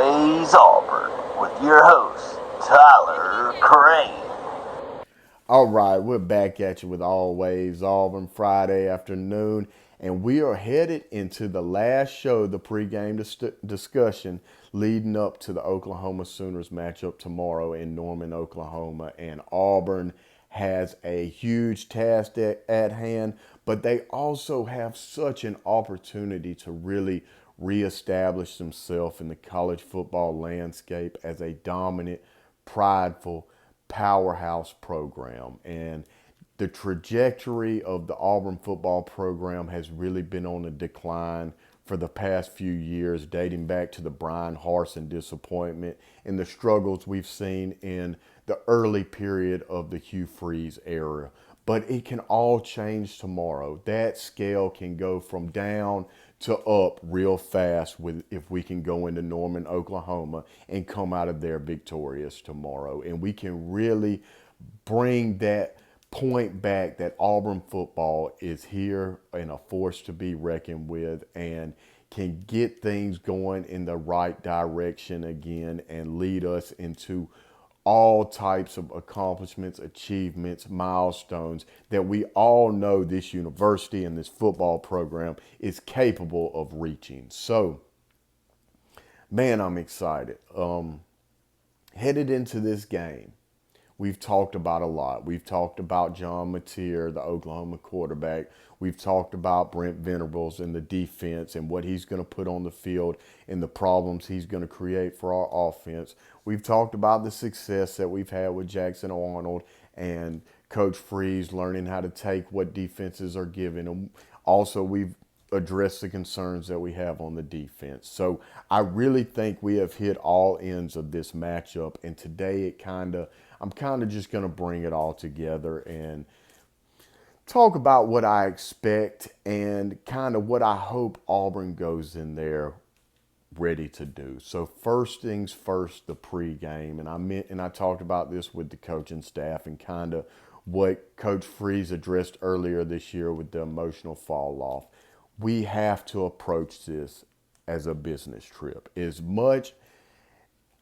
Always Auburn with your host, Tyler Crane. All right, we're back at you with Always Auburn Friday afternoon, and we are headed into the last show, the pregame discussion leading up to the Oklahoma Sooners matchup tomorrow in Norman, Oklahoma. And Auburn has a huge task at hand, but they also have such an opportunity to really reestablish themselves in the college football landscape as a dominant, prideful, powerhouse program. And the trajectory of the Auburn football program has really been on a decline for the past few years, dating back to the Brian Harsin disappointment and the struggles we've seen in the early period of the Hugh Freeze era. But it can all change tomorrow. That scale can go from down to up real fast with if we can go into Norman, Oklahoma and come out of there victorious tomorrow. And we can really bring that point back that Auburn football is here and a force to be reckoned with and can get things going in the right direction again and lead us into all types of accomplishments, achievements, milestones that we all know this university and this football program is capable of reaching. So, man, I'm excited. Headed into this game, we've talked about a lot. We've talked about John Mateer, the Oklahoma quarterback. We've talked about Brent Venables and the defense and what he's going to put on the field and the problems he's going to create for our offense. We've talked about the success that we've had with Jackson Arnold and Coach Freeze learning how to take what defenses are given. And also, we've addressed the concerns that we have on the defense. So I really think we have hit all ends of this matchup. And today I'm kind of just going to bring it all together and talk about what I expect and kind of what I hope Auburn goes in there ready to do. So first things first, the pregame, and I talked about this with the coaching staff and kind of what Coach Freeze addressed earlier this year with the emotional fall off. We have to approach this as a business trip. As much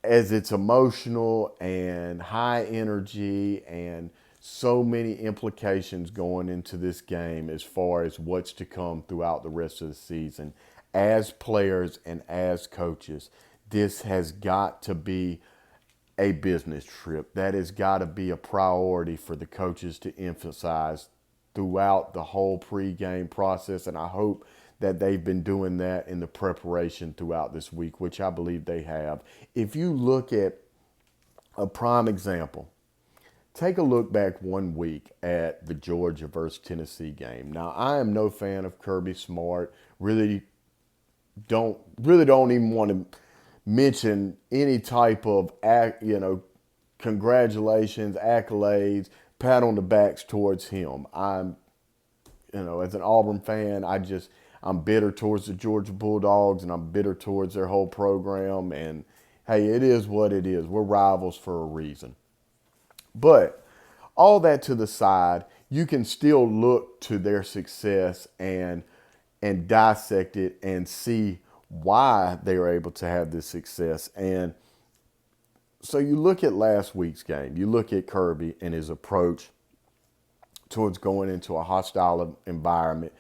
as it's emotional and high energy and so many implications going into this game as far as what's to come throughout the rest of the season. As players and as coaches, this has got to be a business trip. That has got to be a priority for the coaches to emphasize throughout the whole pregame process. And I hope that they've been doing that in the preparation throughout this week, which I believe they have. If you look at a prime example, take a look back 1 week at the Georgia versus Tennessee game. Now, I am no fan of Kirby Smart. Really don't even want to mention any type of congratulations, accolades, pat on the backs towards him. As an Auburn fan, I'm bitter towards the Georgia Bulldogs and I'm bitter towards their whole program. And hey, it is what it is. We're rivals for a reason. But all that to the side, you can still look to their success and dissect it and see why they were able to have this success. And so you look at last week's game, you look at Kirby and his approach towards going into a hostile environment,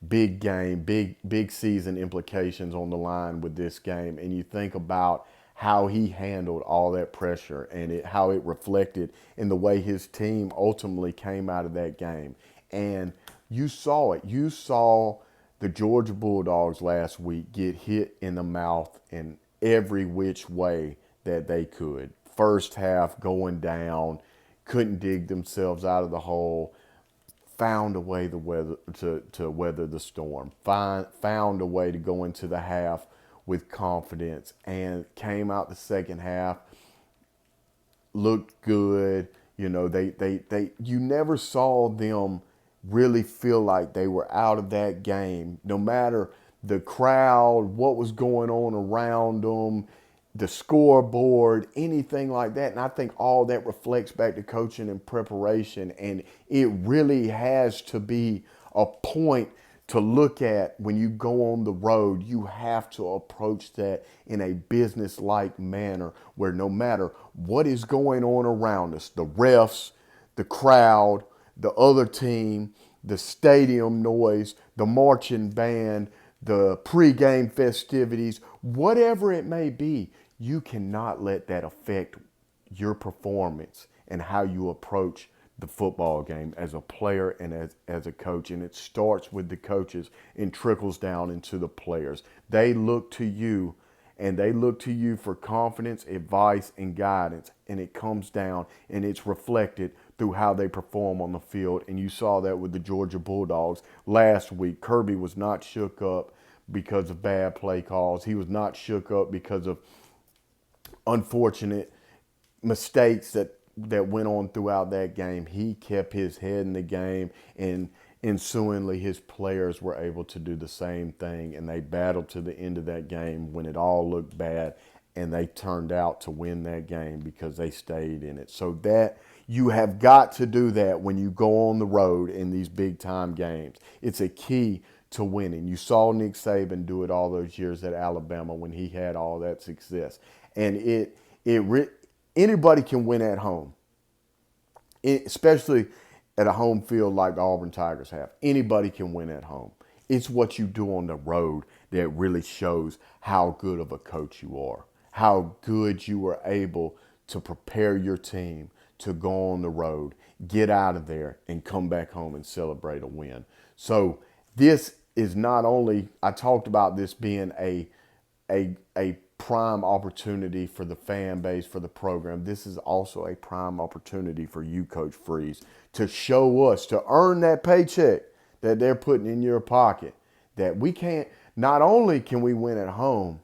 big game, big season implications on the line with this game. And you think about how he handled all that pressure and how it reflected in the way his team ultimately came out of that game. And you saw it. You saw the Georgia Bulldogs last week get hit in the mouth in every which way that they could. First half going down, couldn't dig themselves out of the hole, found a way to weather the storm, found a way to go into the half with confidence and came out the second half, looked good. You never saw them really feel like they were out of that game, no matter the crowd, what was going on around them, the scoreboard, anything like that. And I think all that reflects back to coaching and preparation. And it really has to be a point to look at when you go on the road, you have to approach that in a business-like manner where no matter what is going on around us, the refs, the crowd, the other team, the stadium noise, the marching band, the pregame festivities, whatever it may be, you cannot let that affect your performance and how you approach the football game as a player and as a coach. And it starts with the coaches and trickles down into the players. They look to you and they look to you for confidence, advice, and guidance. And it comes down and it's reflected through how they perform on the field. And you saw that with the Georgia Bulldogs last week. Kirby was not shook up because of bad play calls. He was not shook up because of unfortunate mistakes that went on throughout that game. He kept his head in the game, and ensuingly his players were able to do the same thing, and they battled to the end of that game when it all looked bad, and they turned out to win that game because they stayed in it. So that you have got to do that when you go on the road in these big time games. It's a key to winning. You saw Nick Saban do it all those years at Alabama when he had all that success. And anybody can win at home, especially at a home field like the Auburn Tigers have. Anybody can win at home. It's what you do on the road that really shows how good of a coach you are, how good you were able to prepare your team to go on the road, get out of there, and come back home and celebrate a win. So this is not only, I talked about this being a prime opportunity for the fan base, for the program. This is also a prime opportunity for you, Coach Freeze, to show us, to earn that paycheck that they're putting in your pocket, that we can't, not only can we win at home,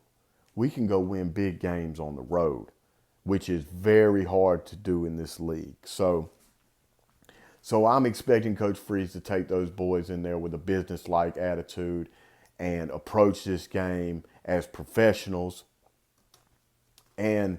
we can go win big games on the road, which is very hard to do in this league. So I'm expecting Coach Freeze to take those boys in there with a business-like attitude and approach this game as professionals. And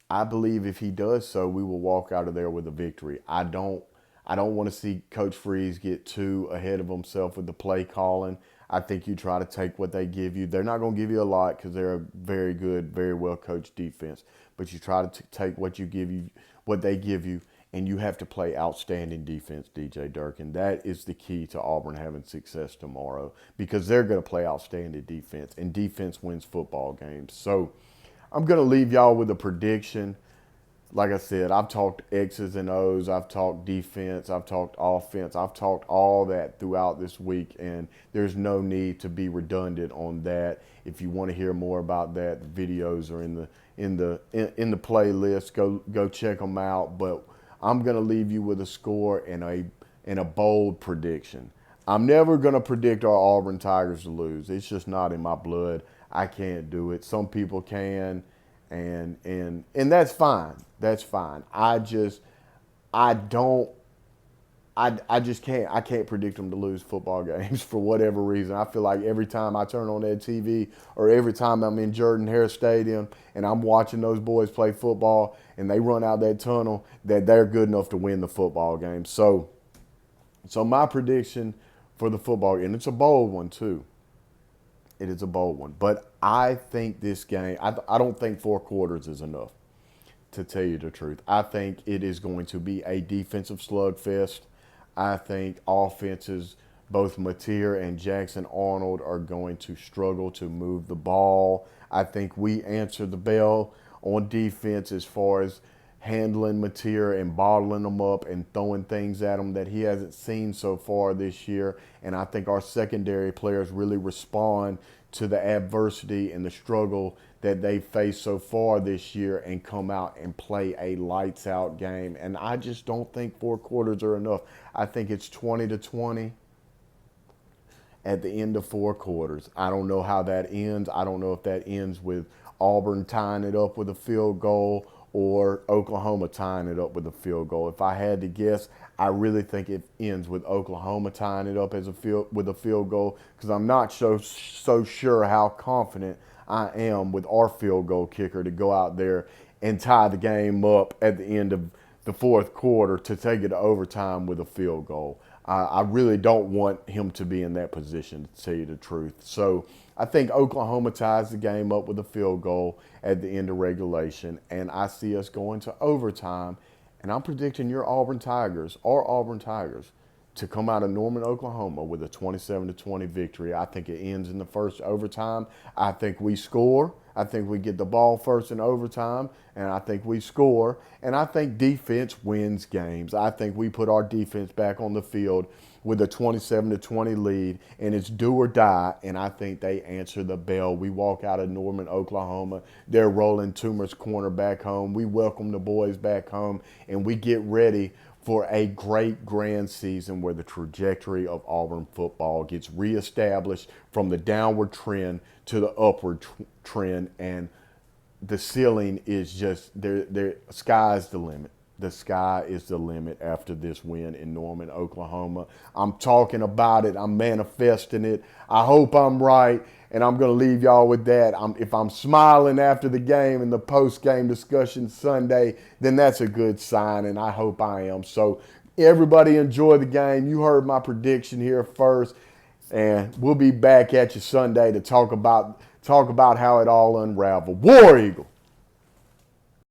I believe if he does so, we will walk out of there with a victory. I don't want to see Coach Freeze get too ahead of himself with the play calling. I think you try to take what they give you. They're not going to give you a lot because they're a very good, very well coached defense. But you try to take what they give you, and you have to play outstanding defense, DJ Dirk. And that is the key to Auburn having success tomorrow, because they're going to play outstanding defense, and defense wins football games. So I'm going to leave y'all with a prediction. Like I said, I've talked X's and O's. I've talked defense. I've talked offense. I've talked all that throughout this week, and there's no need to be redundant on that. If you want to hear more about that, the videos are in the playlist. Go check them out. But I'm going to leave you with a score and a bold prediction. I'm never going to predict our Auburn Tigers to lose. It's just not in my blood. I can't do it. Some people can, and that's fine. That's fine. I just can't. I can't predict them to lose football games for whatever reason. I feel like every time I turn on that TV or every time I'm in Jordan-Hare Stadium and I'm watching those boys play football and they run out that tunnel, that they're good enough to win the football game. So my prediction for the football, and it's a bold one too. It is a bold one. But I think this game, I don't think 4 quarters is enough, to tell you the truth. I think it is going to be a defensive slugfest. I think offenses, both Mateer and Jackson Arnold, are going to struggle to move the ball. I think we answer the bell on defense as far as handling Mateer and bottling them up and throwing things at him that he hasn't seen so far this year. And I think our secondary players really respond to the adversity and the struggle that they faced so far this year and come out and play a lights out game. And I just don't think 4 quarters are enough. I think it's 20-20 at the end of 4 quarters. I don't know how that ends. I don't know if that ends with Auburn tying it up with a field goal or Oklahoma tying it up with a field goal. If I had to guess, I really think it ends with Oklahoma tying it up with a field goal, because I'm not so sure how confident I am with our field goal kicker to go out there and tie the game up at the end of the 4th quarter to take it to overtime with a field goal. I really don't want him to be in that position, to tell you the truth. So I think Oklahoma ties the game up with a field goal at the end of regulation, and I see us going to overtime. And I'm predicting your Auburn Tigers to come out of Norman, Oklahoma with a 27-20 victory. I think it ends in the first overtime. I think we score. I think we get the ball first in overtime, and I think we score. And I think defense wins games. I think we put our defense back on the field with a 27-20 lead, and it's do or die. And I think they answer the bell. We walk out of Norman, Oklahoma. They're rolling Toomer's corner back home. We welcome the boys back home, and we get ready for a great grand season where the trajectory of Auburn football gets reestablished from the downward trend to the upward trend, and the ceiling is just there. Sky's the limit. The sky is the limit after this win in Norman, Oklahoma. I'm talking about it. I'm manifesting it. I hope I'm right, and I'm going to leave y'all with that. If I'm smiling after the game and the post-game discussion Sunday, then that's a good sign, and I hope I am. So everybody enjoy the game. You heard my prediction here first, and we'll be back at you Sunday to talk about how it all unraveled. War Eagle.